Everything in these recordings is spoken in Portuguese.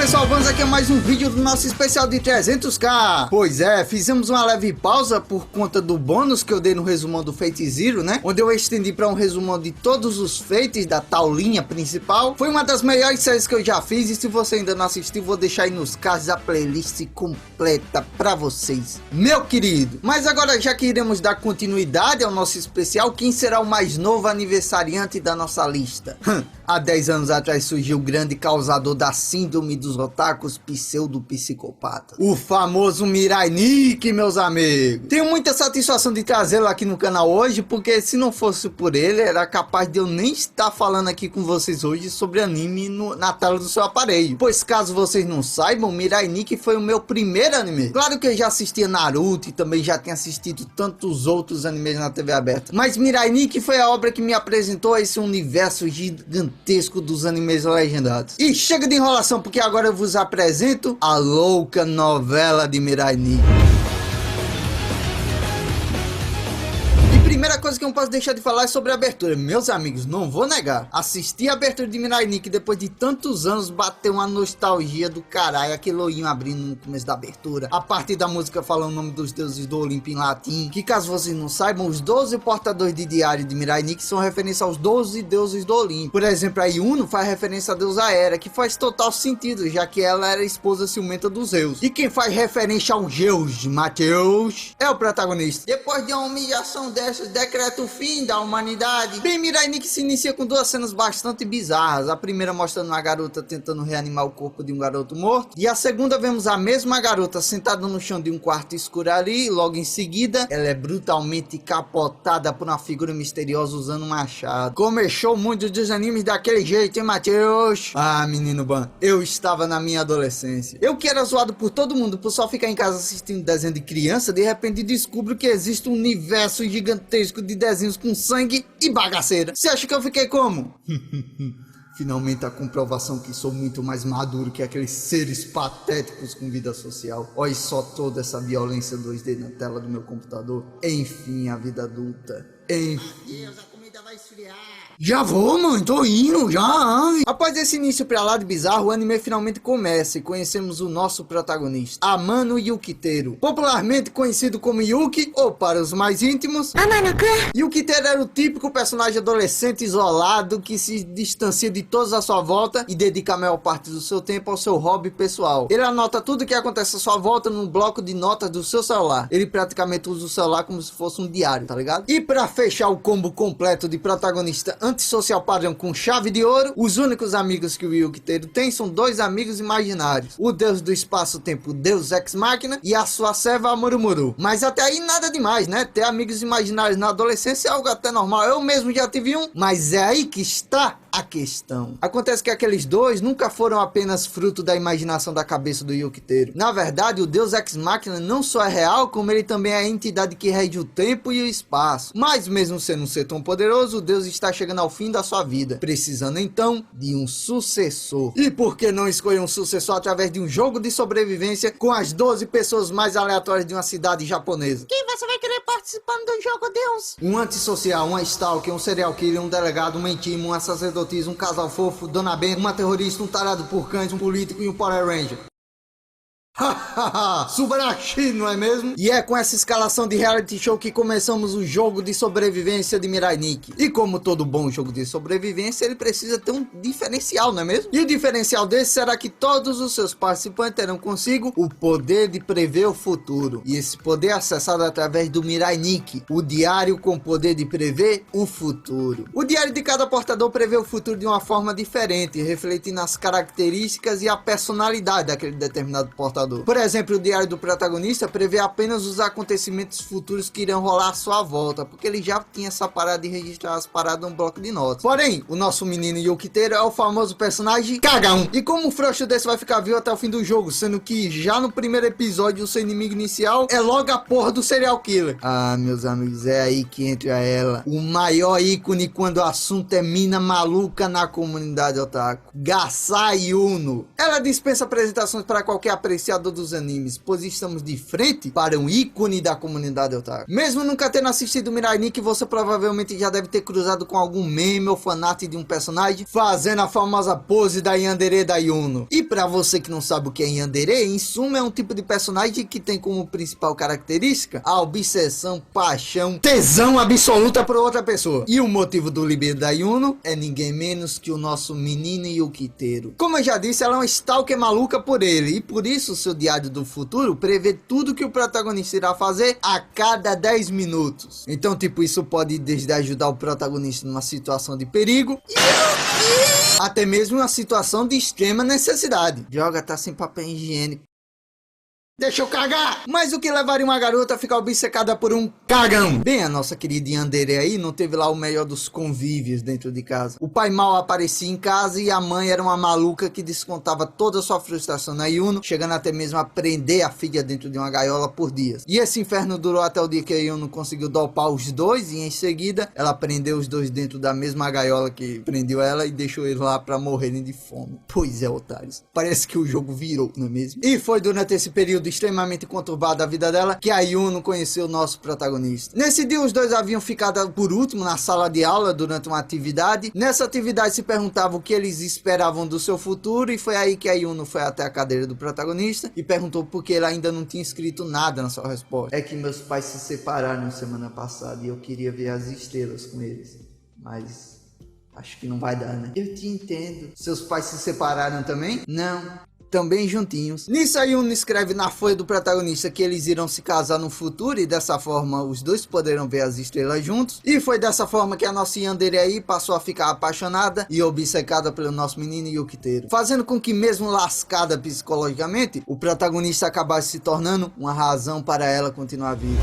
pessoal, vamos aqui a mais um vídeo do nosso especial de 300k. Pois é, fizemos uma leve pausa por conta do bônus que eu dei no resumão do Fate Zero, né? Onde eu estendi para um resumão de todos os Fates da tal linha principal. Foi uma das melhores séries que eu já fiz e se você ainda não assistiu, vou deixar aí nos cards a playlist completa para vocês, meu querido. Mas agora, já que iremos dar continuidade ao nosso especial, quem será o mais novo aniversariante da nossa lista? Há 10 anos atrás surgiu o grande causador da síndrome dos otakus pseudo-psicopatas, o famoso Mirai Nikki, meus amigos. Tenho muita satisfação de trazê-lo aqui no canal hoje, porque se não fosse por ele, era capaz de eu nem estar falando aqui com vocês hoje sobre anime na tela do seu aparelho. Pois caso vocês não saibam, Mirai Nikki foi o meu primeiro anime. Claro que eu já assistia Naruto e também já tinha assistido tantos outros animes na TV aberta, mas Mirai Nikki foi a obra que me apresentou a esse universo gigantesco dos animes legendados. E chega de enrolação, porque agora eu vos apresento a louca novela de Mirai Nikki. Primeira coisa que eu não posso deixar de falar é sobre a abertura. Meus amigos, não vou negar, assistir a abertura de Mirai Nikki depois de tantos anos bateu uma nostalgia do caralho. Aquele olhinho abrindo no começo da abertura, a partir da música falando o nome dos deuses do Olimpo em latim, que caso vocês não saibam, os 12 portadores de diário de Mirai Nikki são referência aos 12 deuses do Olimpo. Por exemplo, a Yuno faz referência à deusa Hera, que faz total sentido, já que ela era a esposa ciumenta dos Zeus. E quem faz referência ao Zeus, Mateus, é o protagonista. Depois de uma humilhação dessas, decreta o fim da humanidade. Bem, Mirai Nikki se inicia com duas cenas bastante bizarras. A primeira mostrando uma garota tentando reanimar o corpo de um garoto morto, e a segunda vemos a mesma garota sentada no chão de um quarto escuro ali, e logo em seguida ela é brutalmente capotada por uma figura misteriosa usando um machado. Começou muito dos animes daquele jeito, hein, Matheus? Ah, menino bom, eu estava na minha adolescência. Eu que era zoado por todo mundo por só ficar em casa assistindo desenho de criança, de repente descubro que existe um universo gigantesco de desenhos com sangue e bagaceira. Você acha que eu fiquei como? Finalmente a comprovação que sou muito mais maduro que aqueles seres patéticos com vida social. Olha só toda essa violência 2D na tela do meu computador. Enfim, a vida adulta. Enfim. Deus, a comida vai esfriar. Já vou, mãe, tô indo, já. Após esse início pra lá de bizarro, o anime finalmente começa e conhecemos o nosso protagonista, Amano Yukiteru, popularmente conhecido como Yuki, ou para os mais íntimos, Amano-kun. Yukiteru era o típico personagem adolescente isolado que se distancia de todos à sua volta e dedica a maior parte do seu tempo ao seu hobby pessoal. Ele anota tudo que acontece à sua volta num bloco de notas do seu celular. Ele praticamente usa o celular como se fosse um diário, tá ligado? E pra fechar o combo completo de protagonista antissocial padrão com chave de ouro, os únicos amigos que o Yukiteru tem são dois amigos imaginários: o deus do espaço-tempo, Deus Ex Machina, e a sua serva Murumuru. Mas até aí nada demais, né? Ter amigos imaginários na adolescência é algo até normal. Eu mesmo já tive um, mas é aí que está a questão. Acontece que aqueles dois nunca foram apenas fruto da imaginação da cabeça do Yukiteru. Na verdade, o Deus Ex Machina não só é real, como ele também é a entidade que rege o tempo e o espaço. Mas mesmo sendo um ser tão poderoso, o Deus está chegando ao fim da sua vida, precisando então de um sucessor. E por que não escolher um sucessor através de um jogo de sobrevivência com as 12 pessoas mais aleatórias de uma cidade japonesa? Quem você vai querer participando do jogo, Deus? Um antissocial, uma stalker, um serial killer, um delegado, uma intima, uma sacerdotisa, um casal fofo, Dona Ben, uma terrorista, um tarado por cães, um político e um Power Ranger. Subarashi, não é mesmo? E é com essa escalação de reality show que começamos o jogo de sobrevivência de Mirai Nikki. E como todo bom jogo de sobrevivência, ele precisa ter um diferencial, não é mesmo? E o diferencial desse será que todos os seus participantes terão consigo o poder de prever o futuro. E esse poder é acessado através do Mirai Nikki, o diário com poder de prever o futuro. O diário de cada portador prevê o futuro de uma forma diferente, refletindo as características e a personalidade daquele determinado portador. Por exemplo, o diário do protagonista prevê apenas os acontecimentos futuros que irão rolar à sua volta, porque ele já tinha essa parada de registrar as paradas num bloco de notas. Porém, o nosso menino Yukiteru é o famoso personagem cagão. E como um frouxo desse vai ficar vivo até o fim do jogo, sendo que já no primeiro episódio o seu inimigo inicial é logo a porra do serial killer. Ah, meus amigos, é aí que entra ela, o maior ícone quando o assunto é mina maluca na comunidade otaku, Gasai Yuno. Ela dispensa apresentações para qualquer apreciador apreciador dos animes, pois estamos de frente para um ícone da comunidade otaku. Mesmo nunca tendo assistido o Mirai Nikki, você provavelmente já deve ter cruzado com algum meme ou fanart de um personagem fazendo a famosa pose da yandere da Yuno. E pra você que não sabe o que é yandere, em suma é um tipo de personagem que tem como principal característica a obsessão, paixão, tesão absoluta por outra pessoa. E o motivo do libido da Yuno é ninguém menos que o nosso menino Yukiteru. Como eu já disse, ela é uma stalker maluca por ele, e por isso o seu diário do futuro prevê tudo que o protagonista irá fazer a cada 10 minutos. Então, tipo, isso pode ir desde ajudar o protagonista numa situação de perigo até mesmo uma situação de extrema necessidade. Droga, tá sem papel higiênico. Deixa eu cagar! Mas o que levaria uma garota a ficar obcecada por um cagão? Bem, a nossa querida yandere aí não teve lá o melhor dos convívios dentro de casa. O pai mal aparecia em casa e a mãe era uma maluca que descontava toda a sua frustração na Yuno, chegando até mesmo a prender a filha dentro de uma gaiola por dias. E esse inferno durou até o dia que a Yuno conseguiu dopar os dois, e em seguida ela prendeu os dois dentro da mesma gaiola que prendeu ela e deixou eles lá pra morrerem de fome. Pois é, otários. Parece que o jogo virou, não é mesmo? E foi durante esse período extremamente conturbada da vida dela que a Yuno conheceu o nosso protagonista. Nesse dia os dois haviam ficado por último na sala de aula durante uma atividade. Nessa atividade se perguntava o que eles esperavam do seu futuro, e foi aí que a Yuno foi até a cadeira do protagonista e perguntou por que ele ainda não tinha escrito nada na sua resposta. É que meus pais se separaram semana passada e eu queria ver as estrelas com eles, mas acho que não vai dar, né? Eu te entendo. Seus pais se separaram também? Não. Também juntinhos. Nisso a Yuno escreve na folha do protagonista que eles irão se casar no futuro, e dessa forma os dois poderão ver as estrelas juntos. E foi dessa forma que a nossa yandere aí passou a ficar apaixonada e obcecada pelo nosso menino Yukiteru, fazendo com que, mesmo lascada psicologicamente, o protagonista acabasse se tornando uma razão para ela continuar viva.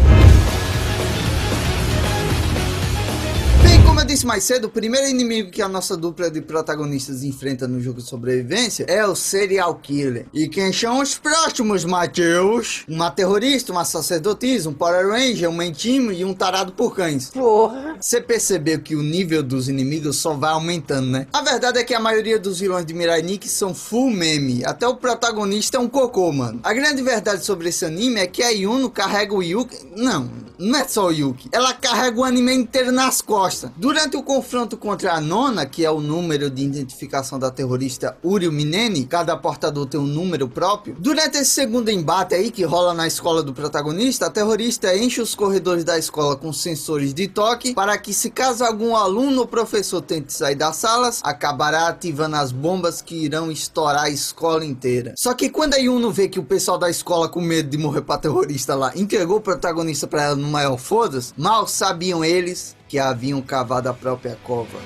Como eu disse mais cedo, o primeiro inimigo que a nossa dupla de protagonistas enfrenta no jogo de sobrevivência é o Serial Killer. E quem são os próximos, Matheus? Uma terrorista, uma sacerdotisa, um Power Ranger, um mentime e um tarado por cães. Porra! Você percebeu que o nível dos inimigos só vai aumentando, né? A verdade é que a maioria dos vilões de Mirai Nikki são full meme. Até o protagonista é um cocô, mano. A grande verdade sobre esse anime é que a Yuno carrega o Yuki... Não é só o Yuki. Ela carrega o anime inteiro nas costas. Durante o confronto contra a Nona, que é o número de identificação da terrorista Uri Minene, cada portador tem um número próprio. Durante esse segundo embate aí que rola na escola do protagonista, a terrorista enche os corredores da escola com sensores de toque para que, se caso algum aluno ou professor tente sair das salas, acabará ativando as bombas que irão estourar a escola inteira. Só que quando a Yuno vê que o pessoal da escola, com medo de morrer pra terrorista lá, entregou o protagonista pra ela no maior foda-se, mal sabiam eles que haviam cavado a própria cova.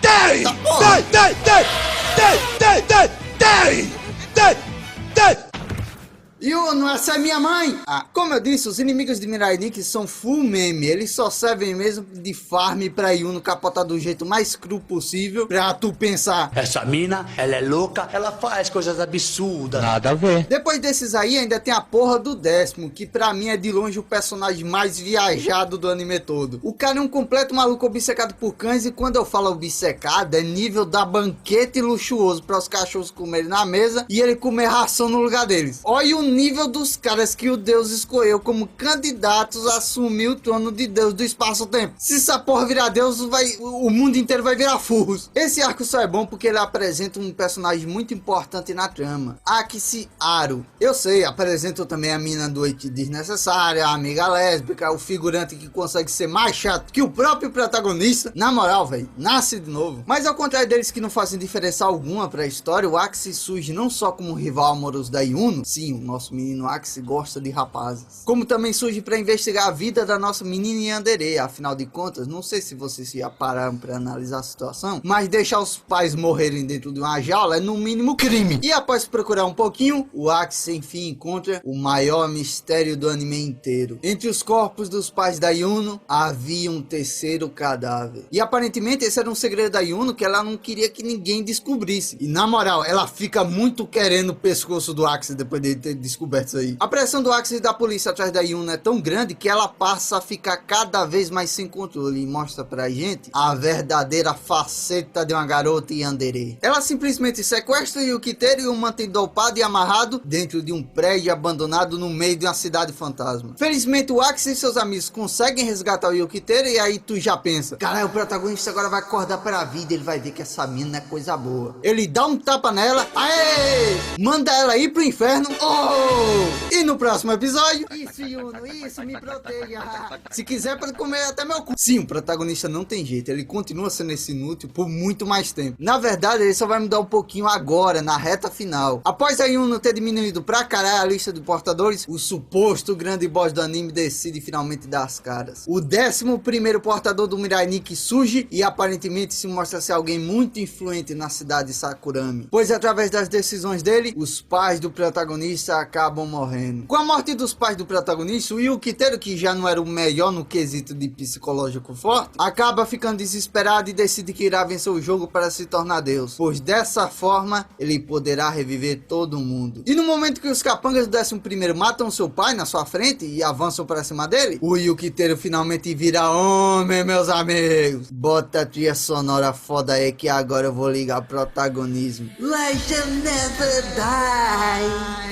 Yuno, essa é minha mãe! Como eu disse, os inimigos de Mirai Nikki são full meme. Eles só servem mesmo de farm pra Yuno capotar do jeito mais cru possível, pra tu pensar: essa mina, ela é louca, ela faz coisas absurdas. Nada a ver. Depois desses aí, ainda tem a porra do 10º, que pra mim é de longe o personagem mais viajado do anime todo. O cara é um completo maluco obcecado por cães, e quando eu falo obcecado, é nível da banquete luxuoso para os cachorros comerem na mesa e ele comer ração no lugar deles. Olha o nível dos caras que o Deus escolheu como candidatos a assumir o trono de Deus do espaço-tempo. Se essa porra virar Deus, o mundo inteiro vai virar furros. Esse arco só é bom porque ele apresenta um personagem muito importante na trama, Axie Aro. Eu sei, apresenta também a mina doente desnecessária, a amiga lésbica, o figurante que consegue ser mais chato que o próprio protagonista. Na moral, velho, nasce de novo. Mas ao contrário deles, que não fazem diferença alguma pra história, o Axie surge não só como rival amoroso da Yuno, sim, o nosso menino Axie gosta de rapazes, como também surge para investigar a vida da nossa menina yandere. Afinal de contas, não sei se vocês já pararam para analisar a situação, mas deixar os pais morrerem dentro de uma jaula é no mínimo crime. E após procurar um pouquinho, o Axie enfim encontra o maior mistério do anime inteiro. Entre os corpos dos pais da Yuno havia um terceiro cadáver, e aparentemente esse era um segredo da Yuno que ela não queria que ninguém descobrisse. E na moral, ela fica muito querendo o pescoço do Axie depois de ter descoberto descobertos aí. A pressão do Axis e da polícia atrás da Yuno é tão grande que ela passa a ficar cada vez mais sem controle e mostra pra gente a verdadeira faceta de uma garota yandere. Ela simplesmente sequestra o Yukiteru e o mantém dopado e amarrado dentro de um prédio abandonado no meio de uma cidade fantasma. Felizmente o Axis e seus amigos conseguem resgatar o Yukiteru e aí tu já pensa, caralho, o protagonista agora vai acordar pra vida, ele vai ver que essa mina é coisa boa. Ele dá um tapa nela, aê! Manda ela ir pro inferno, oh! E no próximo episódio, isso Yuno, isso, me proteja. Se quiser pode comer até meu cu. Sim, o protagonista não tem jeito, ele continua sendo esse inútil por muito mais tempo. Na verdade, ele só vai mudar um pouquinho agora, na reta final. Após a Yuno ter diminuído pra caralho a lista de portadores, o suposto grande boss do anime decide finalmente dar as caras. O 11º portador do Mirai Nikki surge e aparentemente se mostra ser alguém muito influente na cidade de Sakurami, pois através das decisões dele, os pais do protagonista acabam morrendo. Com a morte dos pais do protagonista, o Yukiteru, que já não era o melhor no quesito de psicológico forte, acaba ficando desesperado e decide que irá vencer o jogo para se tornar Deus, pois dessa forma ele poderá reviver todo mundo. E no momento que os capangas do 11º matam seu pai na sua frente e avançam para cima dele, o Yukiteru finalmente vira homem, meus amigos. Bota a trilha sonora foda aí que agora eu vou ligar protagonismo. Legend never die.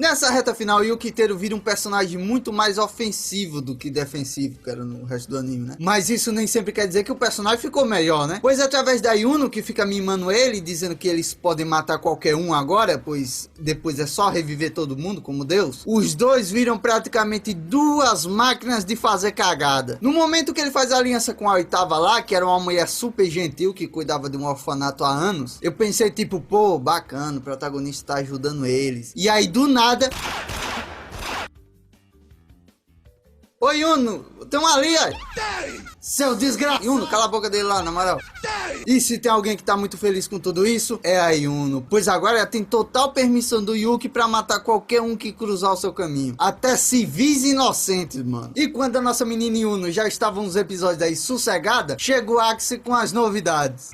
Nessa reta final, o Yukiteru vira um personagem muito mais ofensivo do que defensivo, que era no resto do anime, né? Mas isso nem sempre quer dizer que o personagem ficou melhor, né? Pois através da Yuno, que fica mimando ele, dizendo que eles podem matar qualquer um agora, pois depois é só reviver todo mundo como Deus, os dois viram praticamente duas máquinas de fazer cagada. No momento que ele faz aliança com a oitava lá, que era uma mulher super gentil que cuidava de um orfanato há anos, eu pensei tipo, pô, bacana, o protagonista tá ajudando eles. E aí do nada... Ô Yuno, tem um ali, ó. Seu desgraçado. Yuno, cala a boca dele lá, na moral. E se tem alguém que tá muito feliz com tudo isso, é a Yuno. Pois agora ela tem total permissão do Yuki pra matar qualquer um que cruzar o seu caminho. Até civis inocentes, mano. E quando a nossa menina Yuno já estava uns episódios aí sossegada, chega o Axie com as novidades.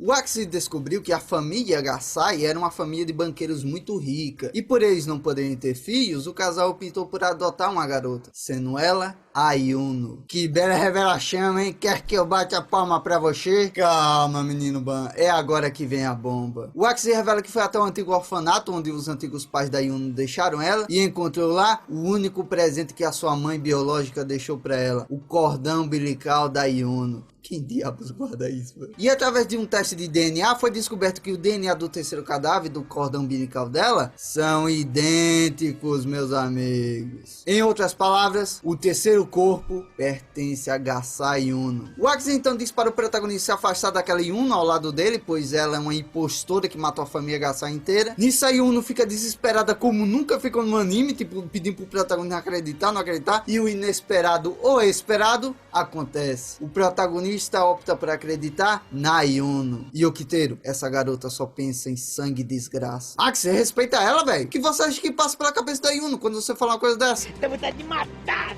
O Axie descobriu que a família Gasai era uma família de banqueiros muito rica. E por eles não poderem ter filhos, o casal optou por adotar uma garota, sendo ela a Yuno. Que bela revelação, hein? Quer que eu bate a palma pra você? Calma, menino Ban. É agora que vem a bomba. O Axie revela que foi até o antigo orfanato, onde os antigos pais da Yuno deixaram ela, e encontrou lá o único presente que a sua mãe biológica deixou pra ela. O cordão umbilical da Yuno. Quem diabos guarda isso, velho? E através de um teste de DNA foi descoberto que o DNA do terceiro cadáver do cordão umbilical dela são idênticos, meus amigos. Em outras palavras, o terceiro corpo pertence a Gasai Yuno. O Axie então diz para o protagonista se afastar daquela Yuno ao lado dele, pois ela é uma impostora que matou a família Gasai inteira. Nisso a Yuno fica desesperada como nunca ficou no anime, tipo, pedindo pro protagonista acreditar, não acreditar, e o inesperado ou esperado acontece. O protagonista opta por acreditar na Yuno. Yukiteru, essa garota só pensa em sangue e desgraça. Axie, respeita ela, velho. O que você acha que passa pela cabeça da Yuno quando você fala uma coisa dessa? Dá vontade de matar!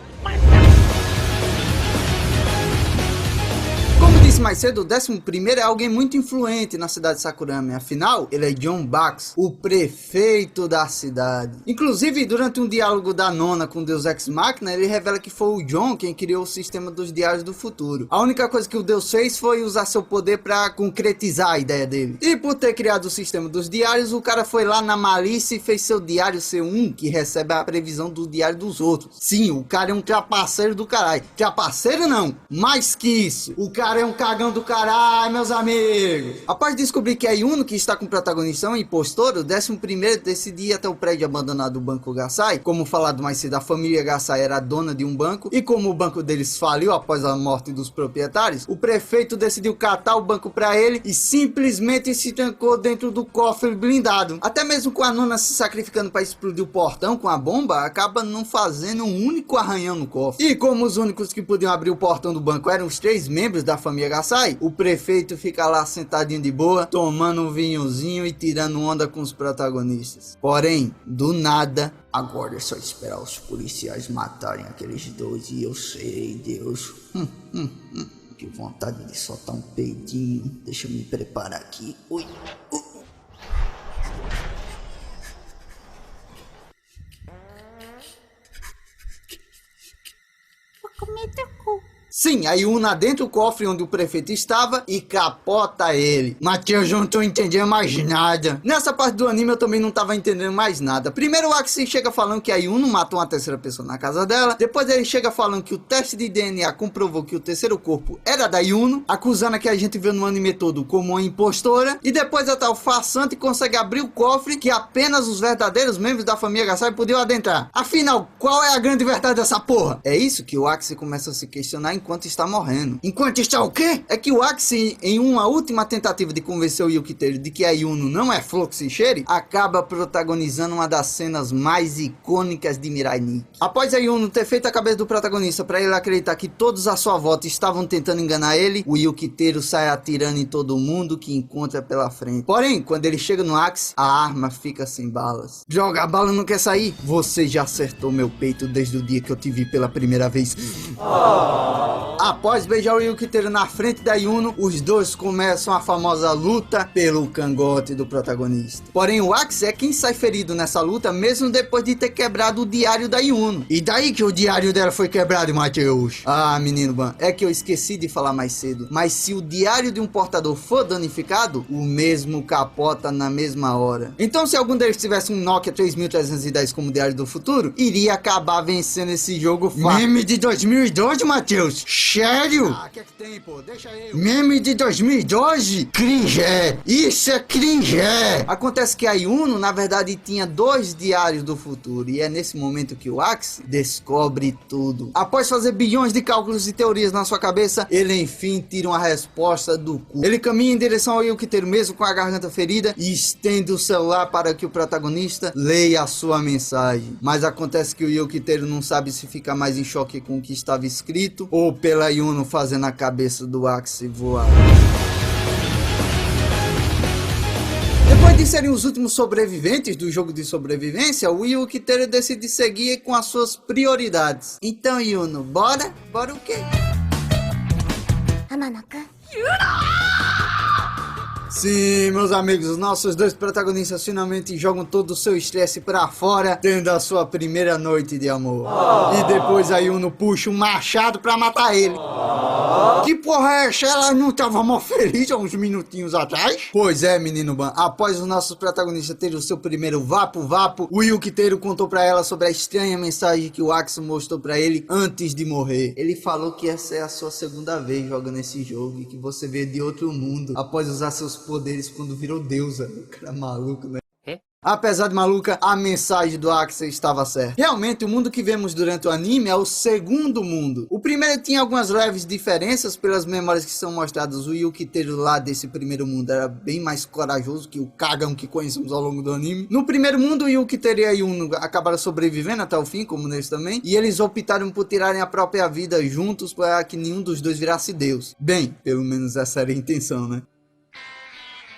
Como disse mais cedo, o 11º é alguém muito influente na cidade de Sakurami. Afinal, ele é John Bax, o prefeito da cidade. Inclusive, durante um diálogo da Nona com Deus Ex Machina, ele revela que foi o John quem criou o sistema dos diários do futuro. A única coisa que o Deus fez foi usar seu poder para concretizar a ideia dele. E por ter criado o sistema dos diários, o cara foi lá na malícia e fez seu diário ser um que recebe a previsão do diário dos outros. Sim, o cara é um trapaceiro do caralho. Trapaceiro não, mais que isso. O cara é um cagão do caralho, meus amigos. Após descobrir que a Yuno, que está com o protagonista, é um impostor, o 11º decidiu ir até o prédio abandonado do Banco Gasai. Como falado mais cedo, a família Gasai era a dona de um banco, e como o banco deles faliu após a morte dos proprietários, o prefeito decidiu catar o banco para ele e simplesmente se trancou dentro do cofre blindado. Até mesmo com a Nona se sacrificando para explodir o portão com a bomba, acaba não fazendo um único arranhão no cofre. E como os únicos que podiam abrir o portão do banco eram os 3 membros da família Gasai, o prefeito fica lá sentadinho de boa, tomando um vinhozinho e tirando onda com os protagonistas. Porém, do nada, agora é só esperar os policiais matarem aqueles dois e eu sei, Deus. Que vontade de soltar um peidinho. Deixa eu me preparar aqui. Ui. Sim, a Yuno adentra o cofre onde o prefeito estava e capota ele. Matheus, eu não tô entendendo mais nada. Nessa parte do anime eu também não tava entendendo mais nada. Primeiro o Axie chega falando que a Yuno matou uma terceira pessoa na casa dela. Depois ele chega falando que o teste de DNA comprovou que o terceiro corpo era da Yuno, acusando a que a gente viu no anime todo como uma impostora. E depois a tal farsante consegue abrir o cofre que apenas os verdadeiros membros da família Gasai podiam adentrar. Afinal, qual é a grande verdade dessa porra? É isso que o Axie começa a se questionar enquanto está morrendo. Enquanto está o quê? É que o Axie, em uma última tentativa de convencer o Yukiteru de que a Yuno não é flor que se cheire, acaba protagonizando uma das cenas mais icônicas de Mirai Nikki. Após a Yuno ter feito a cabeça do protagonista para ele acreditar que todos à sua volta estavam tentando enganar ele, o Yukiteru sai atirando em todo mundo que encontra pela frente. Porém, quando ele chega no Axie, a arma fica sem balas. Droga, a bala não quer sair. Você já acertou meu peito desde o dia que eu te vi pela primeira vez. Após beijar o Yukiteru na frente da Yuno, os dois começam a famosa luta pelo cangote do protagonista. Porém, o Axie é quem sai ferido nessa luta, mesmo depois de ter quebrado o diário da Yuno. E daí que o diário dela foi quebrado, Matheus? Ah, menino Ban, é que eu esqueci de falar mais cedo. Mas se o diário de um portador for danificado, o mesmo capota na mesma hora. Então, se algum deles tivesse um Nokia 3310 como diário do futuro, iria acabar vencendo esse jogo fácil. Meme de 2012, Matheus? Sério? Ah, que tem, pô? Deixa eu. Meme de 2012? Cringe. Isso é cringe. Acontece que a Yuno, na verdade, tinha 2 diários do futuro. E é nesse momento que o Axie descobre tudo. Após fazer bilhões de cálculos e teorias na sua cabeça, ele enfim tira uma resposta do cu. Ele caminha em direção ao Yukiteru mesmo com a garganta ferida e estende o celular para que o protagonista leia a sua mensagem. Mas acontece que o Yukiteru não sabe se fica mais em choque com o que estava escrito ou pela Yuno fazendo a cabeça do Axie voar. Depois de serem os últimos sobreviventes do jogo de sobrevivência, o Yukiteru decide seguir com as suas prioridades. Então, Yuno, bora? Bora o quê? Sim, meus amigos, os nossos 2 protagonistas finalmente jogam todo o seu estresse pra fora, tendo a sua primeira noite de amor. E depois a Yuno puxa um machado pra matar ele. Que porra é essa? Ela não tava mó feliz há uns minutinhos atrás? Pois é, menino Ban, após os nossos protagonistas terem o seu primeiro vapo-vapo, o Yukiteru contou pra ela sobre a estranha mensagem que o Axie mostrou pra ele antes de morrer. Ele falou que essa é a sua segunda vez jogando esse jogo e que você veio de outro mundo após usar seus poderes quando virou deusa. O cara maluco, né? Apesar de maluca, a mensagem do Axie estava certa. Realmente, o mundo que vemos durante o anime é o segundo mundo. O primeiro tinha algumas leves diferenças pelas memórias que são mostradas. O Yukiteru lá desse primeiro mundo era bem mais corajoso que o cagão que conhecemos ao longo do anime. No primeiro mundo, o Yukiteru e a Yuno acabaram sobrevivendo até o fim, como nesse também. E eles optaram por tirarem a própria vida juntos para que nenhum dos dois virasse Deus. Bem, pelo menos essa era a intenção, né?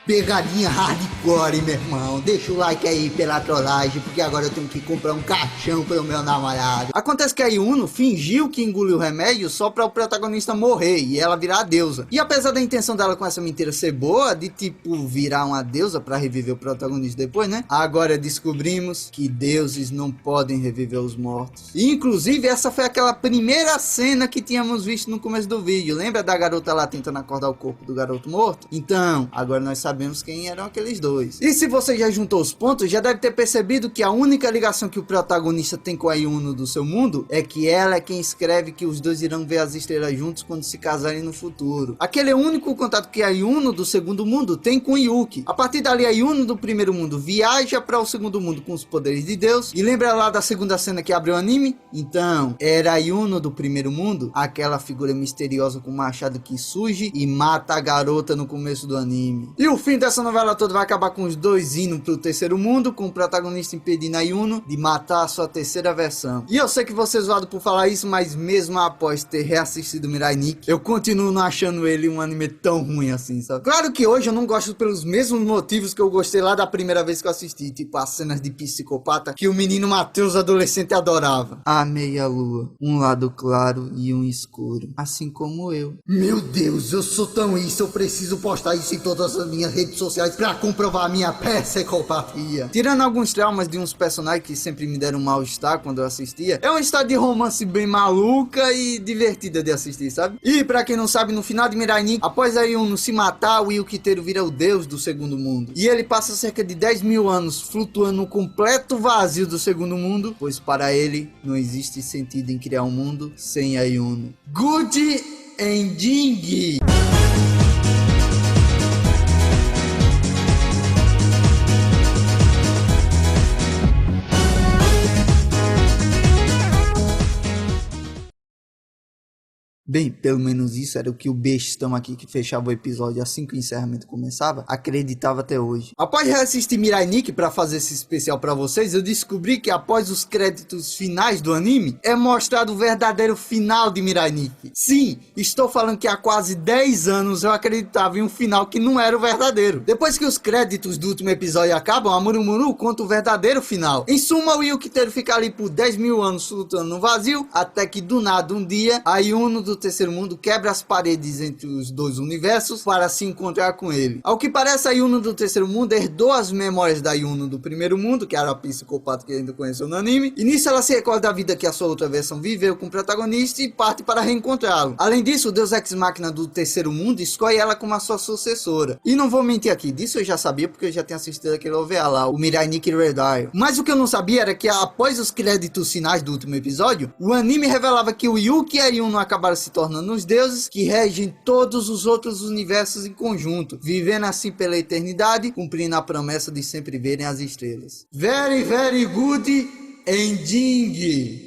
Pegadinha hardcore, meu irmão. Deixa o like aí pela trollagem, porque agora eu tenho que comprar um caixão pro meu namorado. Acontece que a Yuno fingiu que engoliu o remédio só para o protagonista morrer e ela virar a deusa. E apesar da intenção dela com essa mentira ser boa, de tipo virar uma deusa para reviver o protagonista depois, né? Agora descobrimos que deuses não podem reviver os mortos. E inclusive essa foi aquela primeira cena que tínhamos visto no começo do vídeo. Lembra da garota lá tentando acordar o corpo do garoto morto? Então, agora nós sabemos quem eram aqueles dois. E se você já juntou os pontos, já deve ter percebido que a única ligação que o protagonista tem com a Yuno do seu mundo é que ela é quem escreve que os dois irão ver as estrelas juntos quando se casarem no futuro. Aquele é o único contato que a Yuno do segundo mundo tem com Yuki. A partir dali, a Yuno do primeiro mundo viaja para o segundo mundo com os poderes de Deus. E lembra lá da segunda cena que abre o anime? Então, era a Yuno do primeiro mundo, aquela figura misteriosa com um machado que surge e mata a garota no começo do anime. E o fim dessa novela toda vai acabar com os dois indo pro terceiro mundo, com o protagonista impedindo a Yuno de matar a sua terceira versão. E eu sei que você é zoado por falar isso, mas mesmo após ter reassistido Mirai Nikki, eu continuo não achando ele um anime tão ruim assim, sabe? Claro que hoje eu não gosto pelos mesmos motivos que eu gostei lá da primeira vez que eu assisti, tipo as cenas de psicopata que o menino Matheus adolescente adorava. A meia lua, um lado claro e um escuro, assim como eu. Meu Deus, eu sou tão isso, eu preciso postar isso em todas as minhas redes sociais pra comprovar a minha psicopatia. Tirando alguns traumas de uns personagens que sempre me deram mal-estar quando eu assistia, é uma história de romance bem maluca e divertida de assistir, sabe? E pra quem não sabe, no final de Mirai Nikki, após a Yuno se matar, o Yukiteru vira o deus do segundo mundo. E ele passa cerca de 10 mil anos flutuando no completo vazio do segundo mundo, pois para ele não existe sentido em criar um mundo sem a Yuno. Good ending! Bem, pelo menos isso era o que o bestão aqui que fechava o episódio assim que o encerramento começava, acreditava até hoje. Após reassistir Mirai Nikki para fazer esse especial para vocês, eu descobri que após os créditos finais do anime, é mostrado o verdadeiro final de Mirai Nikki. Sim, estou falando que há quase 10 anos eu acreditava em um final que não era o verdadeiro. Depois que os créditos do último episódio acabam, a Murumuru conta o verdadeiro final. Em suma, o Yukiteru fica ali por 10 mil anos flutuando no vazio, até que do nada um dia, a Yuno do terceiro mundo quebra as paredes entre os dois universos para se encontrar com ele. Ao que parece, a Yuno do terceiro mundo herdou as memórias da Yuno do primeiro mundo, que era a psicopata que ainda conheceu no anime, e nisso ela se recorda da vida que a sua outra versão viveu com o protagonista e parte para reencontrá-lo. Além disso, o Deus Ex Machina do terceiro mundo escolhe ela como a sua sucessora. E não vou mentir aqui, disso eu já sabia porque eu já tinha assistido aquele OVA lá, o Mirai Nikki Red Eye. Mas o que eu não sabia era que após os créditos finais do último episódio, o anime revelava que o Yuki e a Yuno acabaram se tornando os deuses que regem todos os outros universos em conjunto, vivendo assim pela eternidade, cumprindo a promessa de sempre verem as estrelas. Very, very good ending!